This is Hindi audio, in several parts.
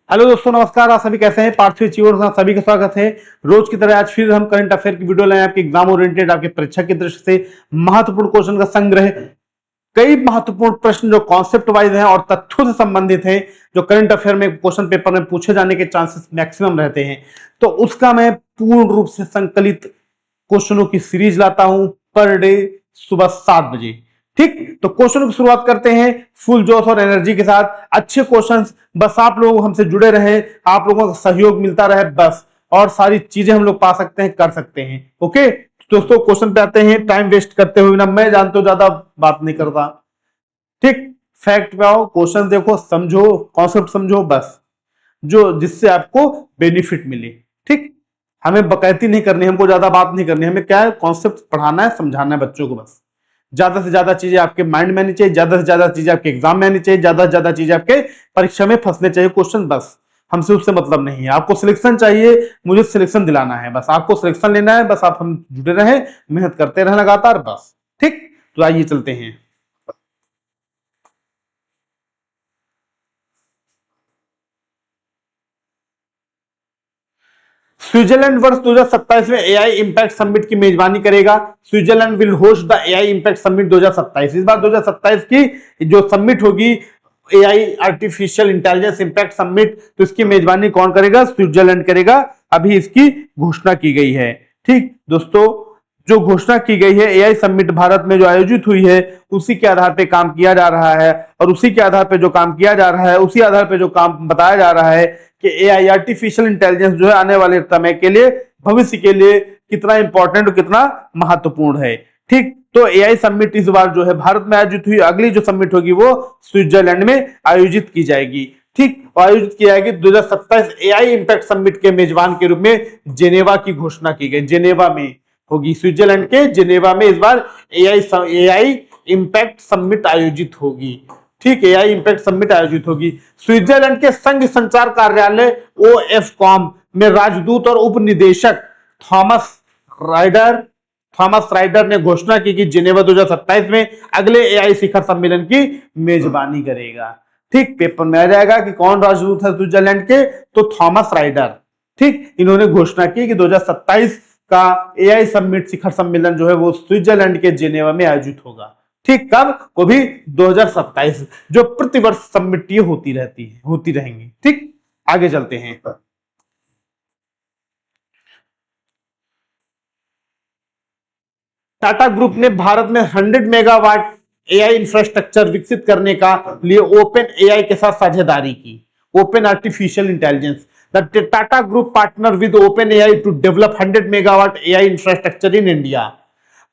हेलो दोस्तों, नमस्कार। आप सभी कैसे हैं? पार्थिव जीवन में सभी का स्वागत है। रोज की तरह आज फिर हम करंट अफेयर की वीडियो लाए, आपके एग्जाम ओरिएंटेड, आपके परीक्षा की दृष्टि से महत्वपूर्ण क्वेश्चन का संग्रह। कई महत्वपूर्ण प्रश्न जो कॉन्सेप्ट वाइज हैं और तथ्यों से संबंधित हैं, जो करंट अफेयर में क्वेश्चन पेपर में पूछे जाने के चांसेस मैक्सिमम रहते हैं, तो उसका मैं पूर्ण रूप से संकलित क्वेश्चनों की सीरीज लाता हूं पर डे सुबह 7 बजे। ठीक, तो क्वेश्चन की शुरुआत करते हैं फुल जोश और एनर्जी के साथ। अच्छे क्वेश्चंस, बस आप लोग हमसे जुड़े रहे, आप लोगों का सहयोग मिलता रहे बस, और सारी चीजें हम लोग पा सकते हैं, कर सकते हैं। ओके दोस्तों, क्वेश्चन पे आते हैं टाइम वेस्ट करते हुए ना। मैं जानता हूं ज्यादा बात नहीं करता। ठीक, फैक्ट पे आओ, क्वेश्चन देखो, समझो, कॉन्सेप्ट समझो, बस जो जिससे आपको बेनिफिट मिले। ठीक, हमें बकैती नहीं करनी, हमको ज्यादा बात नहीं करनी, हमें क्या है, कॉन्सेप्ट पढ़ाना है, समझाना है बच्चों को बस। ज्यादा से ज्यादा चीजें आपके माइंड में आनी चाहिए, ज्यादा से ज्यादा चीजें आपके एग्जाम में आनी चाहिए, ज्यादा से ज्यादा चीजें आपके परीक्षा में फंसने चाहिए क्वेश्चन, बस। हमसे उससे मतलब नहीं है। आपको सिलेक्शन चाहिए, मुझे सिलेक्शन दिलाना है, बस आपको सिलेक्शन लेना है, बस आप हम जुड़े रहे, मेहनत करते रहे लगातार, बस। ठीक, तो आइए चलते हैं। स्विट्जरलैंड वर्ष 2027 में एआई इंपैक्ट समिट की मेजबानी करेगा। Switzerland will host the AI impact summit 2027। इस बार 2027 की जो समिट होगी, AI artificial intelligence impact summit, तो इसकी मेजबानी कौन करेगा? स्विट्जरलैंड करेगा। अभी इसकी घोषणा की गई है। ठीक दोस्तों, जो घोषणा की गई है, एआई समिट भारत में जो आयोजित हुई है, उसी के आधार पे काम किया जा रहा है, और उसी के आधार पे जो काम किया जा रहा है, उसी आधार पे जो काम बताया जा रहा है कि एआई आर्टिफिशियल इंटेलिजेंस जो है आने वाले समय के लिए, भविष्य के लिए कितना इंपॉर्टेंट और कितना महत्वपूर्ण है। ठीक, तो एआई समिट इस बार जो है भारत में आयोजित हुई, अगली जो समिट होगी वो स्विट्जरलैंड में आयोजित की जाएगी। ठीक, आयोजित की जाएगी 2027 एआई इंपैक्ट समिट के मेजबान के रूप में जेनेवा की घोषणा की गई। जेनेवा में होगी, स्विट्जरलैंड के जेनेवा में इस बार एआई इंपैक्ट समिट आयोजित होगी। ठीक, एआई इंपैक्ट समिट आयोजित होगी। स्विट्जरलैंड के संघ संचार कार्यालय ओएफकॉम में राजदूत और उप निदेशक थॉमस राइडर थॉमस राइडर ने घोषणा की कि जिनेवा 2027 में अगले एआई शिखर सम्मेलन की मेजबानी करेगा। ठीक, पेपर में आ जाएगा कि कौन राजदूत है स्विट्जरलैंड के, तो थॉमस राइडर। ठीक, इन्होंने घोषणा की कि 2027 का एआई समिट शिखर सम्मेलन जो है वो स्विट्जरलैंड के जिनेवा में आयोजित होगा। ठीक, कब? वो भी 2027, जो प्रतिवर्ष समिट ये होती रहेंगी। ठीक, आगे चलते हैं। टाटा ग्रुप ने भारत में 100 मेगावाट एआई इंफ्रास्ट्रक्चर विकसित करने का लिए ओपन एआई के साथ साझेदारी की। Open artificial intelligence, the Tata group partner with open AI to develop 100 megawatt AI infrastructure in India.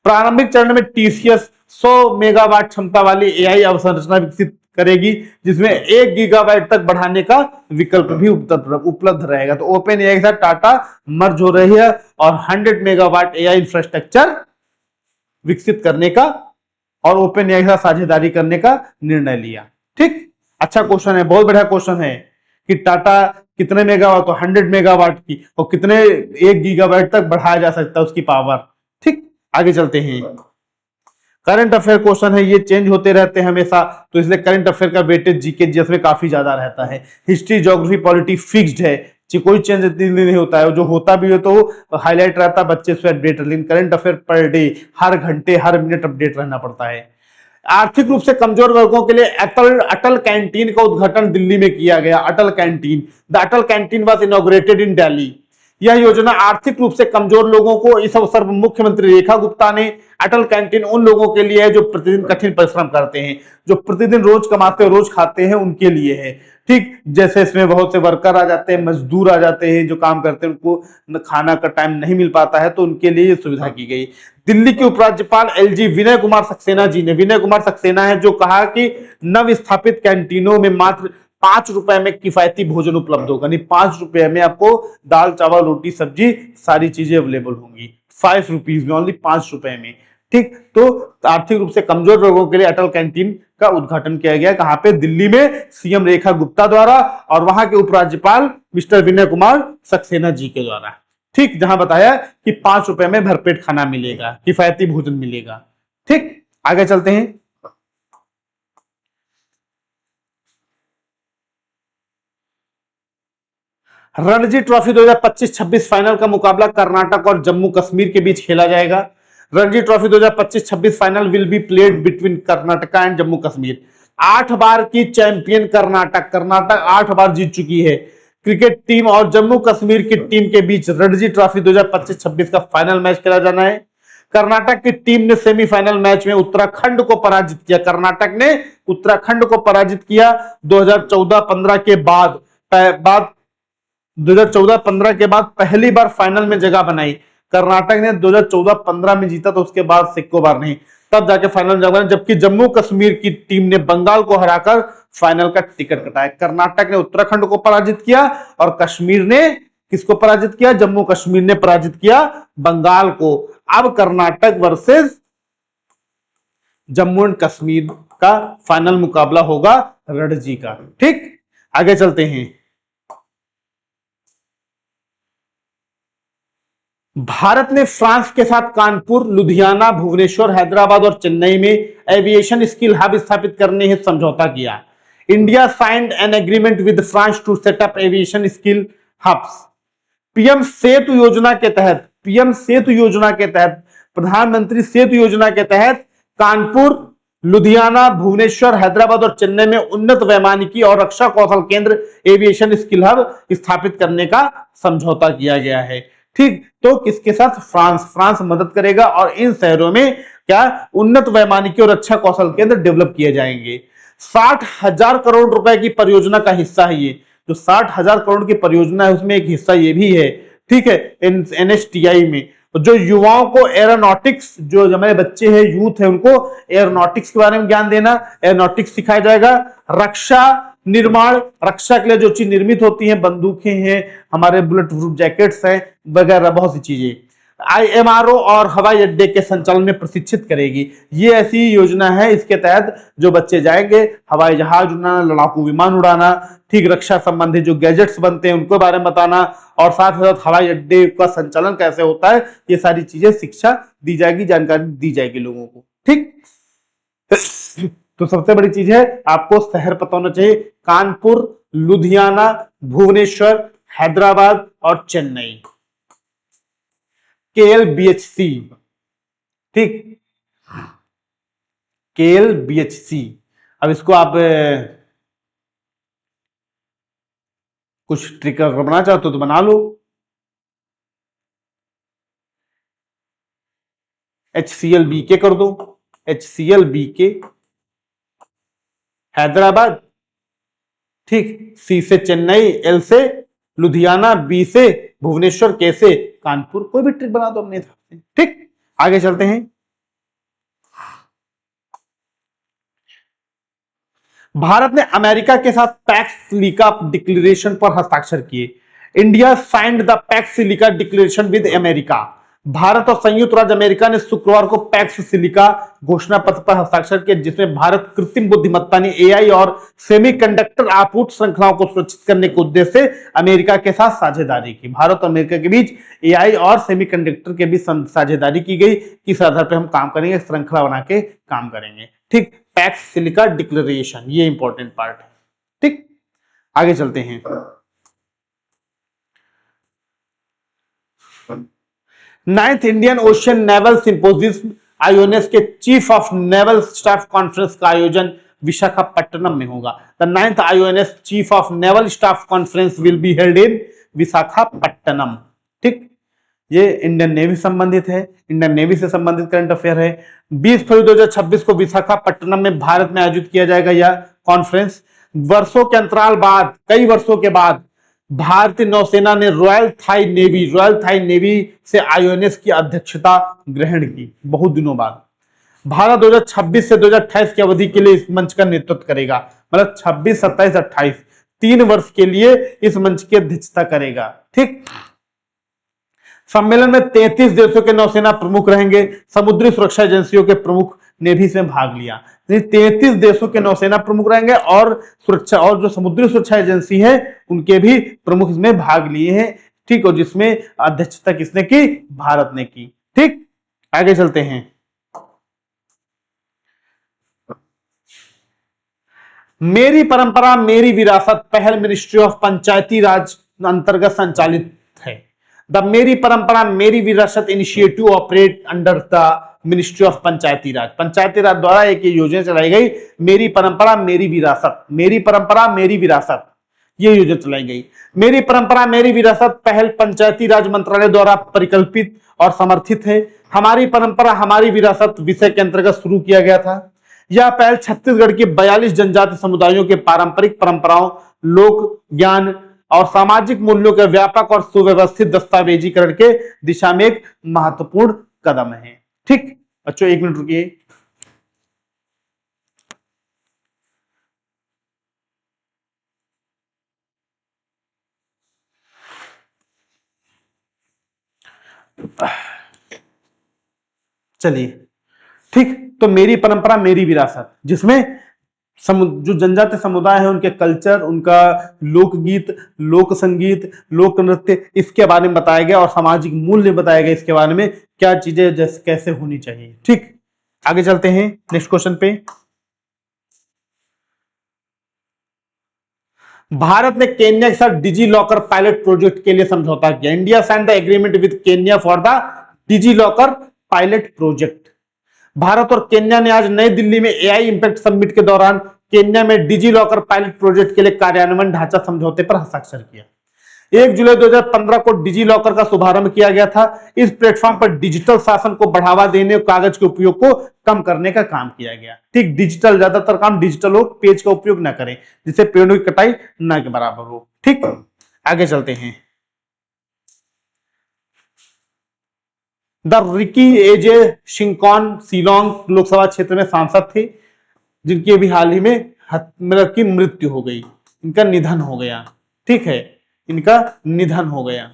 प्रारंभिक चरण में टीसीएस 100 मेगावाट क्षमता वाली एआई अवसंरचना विकसित करेगी, जिसमें 1 गीगाबाइट तक बढ़ाने का विकल्प भी उपलब्ध रहेगा। तो ओपन एआई के साथ टाटा मर्ज हो रही है और 100 मेगावाट एआई इंफ्रास्ट्रक्चर विकसित करने का और ओपन एआई के साथ साझेदारी करने का निर्णय लिया। ठीक, अच्छा क्वेश्चन है, बहुत बढ़िया क्वेश्चन है कि टाटा कितने मेगावाट, तो 100 मेगावाट की, और कितने 1 गीगाबाइट तक बढ़ाया जा सकता है उसकी पावर। ठीक, आगे चलते हैं। करंट अफेयर क्वेश्चन है, ये चेंज होते रहते हैं हमेशा, तो इसलिए करंट अफेयर का वेटेज जीके जीएस में काफी ज्यादा रहता है। हिस्ट्री, ज्योग्राफी, पॉलिटी फिक्स्ड है, कोई चेंज नहीं होता है, जो होता भी है तो हाईलाइट रहता है, बच्चे उससे अपडेट। लेकिन करंट अफेयर पर डे, हर घंटे हर मिनट अपडेट रहना पड़ता है। आर्थिक रूप से कमजोर वर्गों के लिए अटल अटल कैंटीन का उद्घाटन दिल्ली में किया गया। Atal canteen, the Atal canteen was inaugurated in Delhi. यह योजना आर्थिक रूप से कमजोर लोगों को, इस अवसर पर मुख्यमंत्री रेखा गुप्ता ने, अटल कैंटीन उन लोगों के लिए है जो प्रतिदिन कठिन परिश्रम करते हैं, जो प्रतिदिन रोज कमाते हैं, रोज खाते हैं, उनके लिए है। ठीक, जैसे इसमें बहुत से वर्कर आ जाते हैं, मजदूर आ जाते हैं, जो काम करते हैं, उनको खाना का टाइम नहीं मिल पाता है, तो उनके लिए सुविधा की गई। दिल्ली के उपराज्यपाल एलजी विनय कुमार सक्सेना जी ने, विनय कुमार सक्सेना है जो कहा कि नव स्थापित कैंटीनों में मात्र 5 रुपए में किफायती भोजन उपलब्ध होगा। नहीं, 5 रुपए में आपको दाल चावल रोटी सब्जी सारी चीजें अवेलेबल होंगी, 5 रुपीज में, ओनली 5 रुपए में। ठीक, तो आर्थिक रूप से कमजोर लोगों के लिए अटल कैंटीन का उद्घाटन किया गया। कहां पे? दिल्ली में, सीएम रेखा गुप्ता द्वारा और वहां के उपराज्यपाल मिस्टर विनय कुमार सक्सेना जी के द्वारा। ठीक, जहां बताया कि 5 रुपए में भरपेट खाना मिलेगा, किफायती भोजन मिलेगा। ठीक, आगे चलते हैं। रणजी ट्रॉफी 2025-26 फाइनल का मुकाबला कर्नाटक और जम्मू कश्मीर के बीच खेला जाएगा। Ranji trophy 2025-26 final will be played between Karnataka and Jammu Kashmir. 8 बार की चैंपियन कर्नाटक 8 बार जीत चुकी है। क्रिकेट टीम और जम्मू कश्मीर की टीम के बीच रणजी ट्रॉफी 2025-26 का फाइनल मैच खेला जाना है। कर्नाटक की टीम ने सेमीफाइनल मैच में उत्तराखंड को पराजित किया। कर्नाटक ने उत्तराखंड को पराजित किया 2014-15 के बाद 2014-15 के बाद पहली बार फाइनल में जगह बनाई। कर्नाटक ने 2014-15 में जीता तो उसके बाद से एक बार नहीं, तब जाके फाइनल जगह, जबकि जम्मू कश्मीर की टीम ने बंगाल को हराकर फाइनल का टिकट कटाया। कर्नाटक ने उत्तराखंड को पराजित किया और कश्मीर ने किसको पराजित किया? जम्मू कश्मीर ने पराजित किया बंगाल को। अब कर्नाटक वर्सेस जम्मू एंड कश्मीर का फाइनल मुकाबला होगा रणजी का। ठीक, आगे चलते हैं। भारत ने फ्रांस के साथ कानपुर, लुधियाना, भुवनेश्वर, हैदराबाद और चेन्नई में एविएशन स्किल हब स्थापित करने हेतु समझौता किया। India signed an agreement with France to set up aviation skill hubs. PM Setu योजना के तहत प्रधानमंत्री सेतु योजना के तहत कानपुर, लुधियाना, भुवनेश्वर, हैदराबाद और चेन्नई में उन्नत वैमानिकी और रक्षा कौशल केंद्र एविएशन स्किल हब स्थापित करने का समझौता किया गया है। ठीक, तो किसके साथ? फ्रांस मदद करेगा और इन शहरों में क्या उन्नत वैमानिकी और रक्षा कौशल केंद्र डेवलप किए जाएंगे। 60,000 करोड़ रुपए की परियोजना का हिस्सा है ये। जो 60,000 करोड़ की परियोजना है उसमें एक हिस्सा ये भी है। ठीक है, NSTI में जो युवाओं को एरोनॉटिक्स, जो हमारे बच्चे हैं, यूथ है, उनको एरोनॉटिक्स के बारे में ज्ञान देना, एरोनॉटिक्स सिखाया जाएगा। रक्षा निर्माण, रक्षा के लिए जो चीज निर्मित होती है, बंदूकें हैं, हमारे बुलेट प्रूफ जैकेट्स हैं वगैरह, बहुत सी चीजें। IMRO और हवाई अड्डे के संचालन में प्रशिक्षित करेगी। ये ऐसी योजना है, इसके तहत जो बच्चे जाएंगे हवाई जहाज उड़ाना, लड़ाकू विमान उड़ाना, ठीक, रक्षा संबंधी जो गैजेट्स बनते हैं उनको बारे में बताना, और साथ ही साथ हवाई अड्डे का संचालन कैसे होता है, ये सारी चीजें शिक्षा दी जाएगी, जानकारी दी जाएगी लोगों को। ठीक, तो सबसे बड़ी चीज है आपको शहर पता होना चाहिए, कानपुर, लुधियाना, भुवनेश्वर, हैदराबाद और चेन्नई। KLBHC, ठीक, KLBHC। अब इसको आप कुछ ट्रिक अगर बनाना चाहते हो तो बना लो। HCLBK कर दो, HCLBK हैदराबाद, ठीक, C से चेन्नई, L से लुधियाना, B से भुवनेश्वर, K से कानपुर। कोई भी ट्रिक बना दो अपने हिसाब से। ठीक, आगे चलते हैं। भारत ने अमेरिका के साथ पैक्स सिलिका डिक्लेरेशन पर हस्ताक्षर किए। India signed the PACS silica declaration with America. Bharat और संयुक्त राज्य अमेरिका ने शुक्रवार को पैक्स सिलिका घोषणा पत्र पर हस्ताक्षर किए, जिसमें भारत कृत्रिम बुद्धिमत्ता ने AI और सेमीकंडक्टर आपूर्ति श्रृंखलाओं को सुरक्षित करने के उद्देश्य से अमेरिका के साथ साझेदारी की। भारत और अमेरिका के बीच AI और सेमीकंडक्टर के बीच साझेदारी की गई, किस आधार पर हम काम करेंगे, श्रृंखला बना के काम करेंगे। ठीक, पैक्स सिलिका डिक्लेरेशन, ये इंपॉर्टेंट पार्ट है। ठीक, आगे चलते हैं। Ninth Indian ocean naval symposium IONS के chief of naval staff conference का आयोजन विशाखापट्टनम में होगा। The 9th IONS chief of naval staff conference will be held in Visakhapatnam. ठीक, ये इंडियन नेवी संबंधित है, इंडियन नेवी से संबंधित करंट अफेयर है। 20 फरवरी 2026 को विशाखापट्टनम में भारत में आयोजित किया जाएगा यह कॉन्फ्रेंस। वर्षों के अंतराल बाद, कई वर्षों के बाद भारतीय नौसेना ने रॉयल थाई नेवी से IONS की अध्यक्षता ग्रहण की, बहुत दिनों बाद। भारत 2026 से 2028 की अवधि के लिए इस मंच का नेतृत्व करेगा, मतलब 26, 27, 28 3 वर्ष के लिए इस मंच की अध्यक्षता करेगा। ठीक, सम्मेलन में 33 देशों के नौसेना प्रमुख रहेंगे। समुद्री सुरक्षा एजेंसियों के प्रमुख ने भी इसमें भाग लिया। 33 देशों के नौसेना प्रमुख रहेंगे और सुरक्षा और जो समुद्री सुरक्षा एजेंसी है उनके भी प्रमुख इसमें भाग लिए हैं। ठीक, और जिसमें अध्यक्षता किसने की? भारत ने की। ठीक, आगे चलते हैं। मेरी परंपरा मेरी विरासत पहल मिनिस्ट्री ऑफ पंचायती राज अंतर्गत संचालित है। द मेरी परंपरा मेरी विरासत initiative operate under the ministry of Panchayati Raj. Panchayati Raj द्वारा एक योजना चलाई गई, मेरी परंपरा मेरी विरासत, मेरी परंपरा मेरी विरासत, ये योजना चलाई गई। मेरी परंपरा मेरी विरासत पहल पंचायती राज मंत्रालय द्वारा परिकल्पित और समर्थित है। हमारी परंपरा हमारी विरासत विषय के अंतर्गत शुरू किया गया था। यह पहल छत्तीसगढ़ के 42 जनजाति समुदायों के पारंपरिक परंपराओं, लोक ज्ञान और सामाजिक मूल्यों के व्यापक और सुव्यवस्थित दस्तावेजीकरण के दिशा में एक महत्वपूर्ण कदम है। ठीक बच्चों, एक मिनट रुकिए। चलिए, ठीक, तो मेरी परंपरा मेरी विरासत, जिसमें जो जनजातीय समुदाय है उनके कल्चर, उनका लोकगीत, लोक संगीत, लोक नृत्य, इसके बारे में बताया गया और सामाजिक मूल्य बताया गया, इसके बारे में क्या चीजें जैसे कैसे होनी चाहिए। ठीक, आगे चलते हैं नेक्स्ट क्वेश्चन पे। भारत ने केन्या के साथ डिजी लॉकर पायलट प्रोजेक्ट के लिए समझौता किया। India signed the agreement with Kenya for the DigiLocker pilot project. Bharat और केन्या ने आज नई दिल्ली में एआई इंपैक्ट समिट के दौरान केन्या में डिजी लॉकर पायलट प्रोजेक्ट के लिए कार्यान्वयन ढांचा समझौते पर हस्ताक्षर किया। 1 जुलाई 2015 को डिजी लॉकर का शुभारंभ किया गया था। इस प्लेटफॉर्म पर डिजिटल शासन को बढ़ावा देने और कागज के उपयोग को कम करने का काम किया गया। ठीक, डिजिटल, ज्यादातर काम डिजिटल हो, पेज का उपयोग ना करें, जिससे पेड़ों की कटाई ना के बराबर हो। ठीक, आगे चलते हैं। The Ricky A J शिंकॉन Shillong Lok Sabha क्षेत्र में सांसद थे, जिनकी अभी हाल ही में मतलब की मृत्यु हो गई, इनका निधन हो गया। ठीक है, इनका निधन हो गया।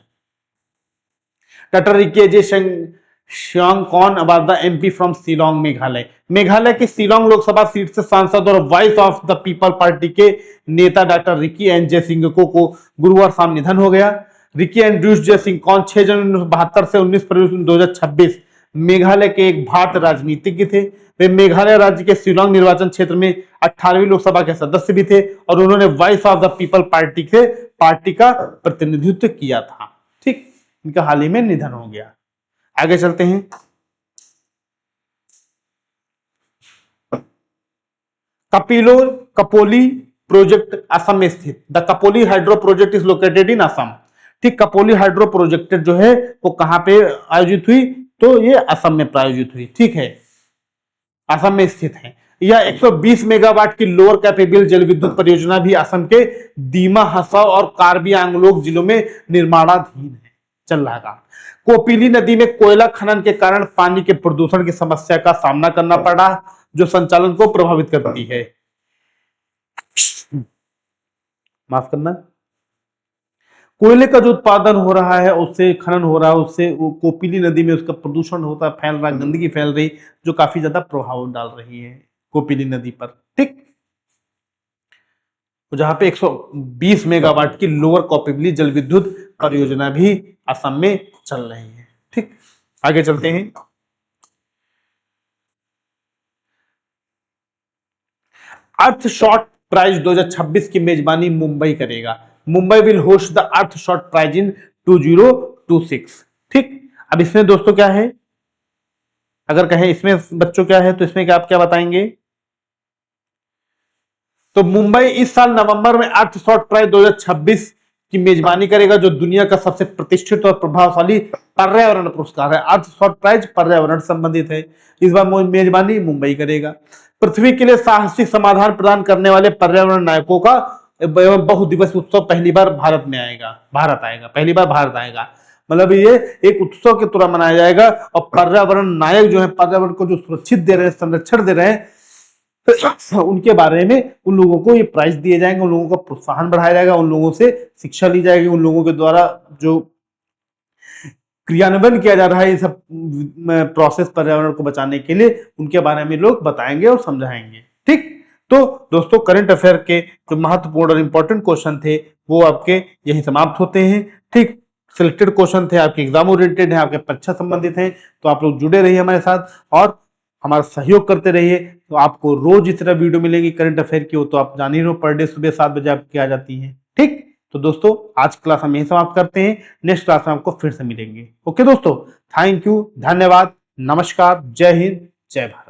Doctor Ricky A J Syngkon about the MP from Shillong, Meghalaya. Meghalaya की शिलोंग लोकसभा सीट से सांसद और voice of the people party के नेता डॉक्टर रिकी एनजे सिंह को गुरुवार शाम निधन हो गया। रिकी एंड्रूज जे शिंकॉन 6 जनवरी 1972 से 19 फरवरी 2026 मेघालय के एक भारतीय राजनीतिज्ञ थे। वे मेघालय राज्य के शिलोंग निर्वाचन क्षेत्र में 18वीं लोकसभा के सदस्य भी थे और उन्होंने voice of the people party का प्रतिनिधित्व किया था। ठीक, इनका हाल ही में निधन हो गया। आगे चलते हैं। कपोली प्रोजेक्ट असम में स्थित। The Kopili hydro project is located in Assam. ठीक, कपोली हाइड्रो प्रोजेक्ट जो है वो कहां पे आयोजित हुई, तो ये असम में प्रायोजित हुई। ठीक है, असम में स्थित है। यह 120 मेगावाट की लोअर कैपेबल जल विद्युत परियोजना भी असम के दीमा, हसाव और कार्बी आंगलोग जिलों में निर्माणाधीन है, चल रहा काम। कोपिली नदी में कोयला खनन के कारण पानी के प्रदूषण की समस्या का सामना करना पड़ा, जो संचालन को प्रभावित करती है। माफ करना, कोयले का जो उत्पादन हो रहा है, उससे खनन हो रहा है, उससे वो कोपिली नदी में उसका प्रदूषण होता है, फैल रहा, गंदगी फैल रही, जो काफी ज्यादा प्रभाव डाल रही है कोपिली नदी पर। ठीक, तो जहां पे 120 मेगावाट की लोअर कैपेबल जल विद्युत परियोजना भी असम में चल रही है। ठीक, आगे चलते हैं। अर्थ शॉट प्राइज 2026 की मेजबानी मुंबई करेगा। Mumbai will host the Earthshot prize in 2026। ठीक, अब इसमें दोस्तों क्या है, अगर कहें इसमें बच्चों क्या है, तो इसमें क्या आप क्या बताएंगे? तो मुंबई इस साल नवंबर में अर्थ शॉट प्राइज 2026 की मेजबानी करेगा, जो दुनिया का सबसे प्रतिष्ठित और प्रभावशाली पर्यावरण पुरस्कार है। अर्थ शॉट प्राइज पर्यावरण संबंधित है। इस बार मेजबानी मुंबई करेगा। पृथ्वी के लिए साहसिक समाधान प्रदान करने वाले पर्यावरण नायकों का बहुदिवसीय उत्सव पहली बार भारत आएगा, पहली बार भारत आएगा। मतलब ये एक उत्सव के तरह मनाया जाएगा और पर्यावरण नायक जो है, पर्यावरण को जो सुरक्षित दे रहे हैं, संरक्षण दे रहे हैं, तो उनके बारे में उन लोगों को ये प्राइज दिए जाएंगे, उन लोगों का प्रोत्साहन बढ़ाया जाएगा, उन लोगों से शिक्षा ली जाएगी, उन लोगों के द्वारा जो क्रियान्वयन किया जा रहा है ये सब प्रोसेस पर्यावरण को बचाने के लिए, उनके बारे में लोग बताएंगे और समझाएंगे। ठीक, तो दोस्तों करंट अफेयर के जो महत्वपूर्ण और इंपॉर्टेंट क्वेश्चन थे वो आपके यही समाप्त होते हैं। ठीक, सिलेक्टेड क्वेश्चन थे, आपके एग्जाम ओरिएंटेड है, आपके परीक्षा संबंधित हैं, तो आप लोग जुड़े रहिए हमारे साथ और हमारा सहयोग करते रहिए। तो आपको रोज इस तरह वीडियो मिलेगी करंट अफेयर की, हो तो आप जान ही रहो, पर डे सुबह 7 बजे आपकी आ जाती है। ठीक, तो दोस्तों आज क्लास हम यही समाप्त करते हैं, नेक्स्ट क्लास में आपको फिर से मिलेंगे। ओके दोस्तों, थैंक यू, धन्यवाद, नमस्कार, जय हिंद, जय भारत।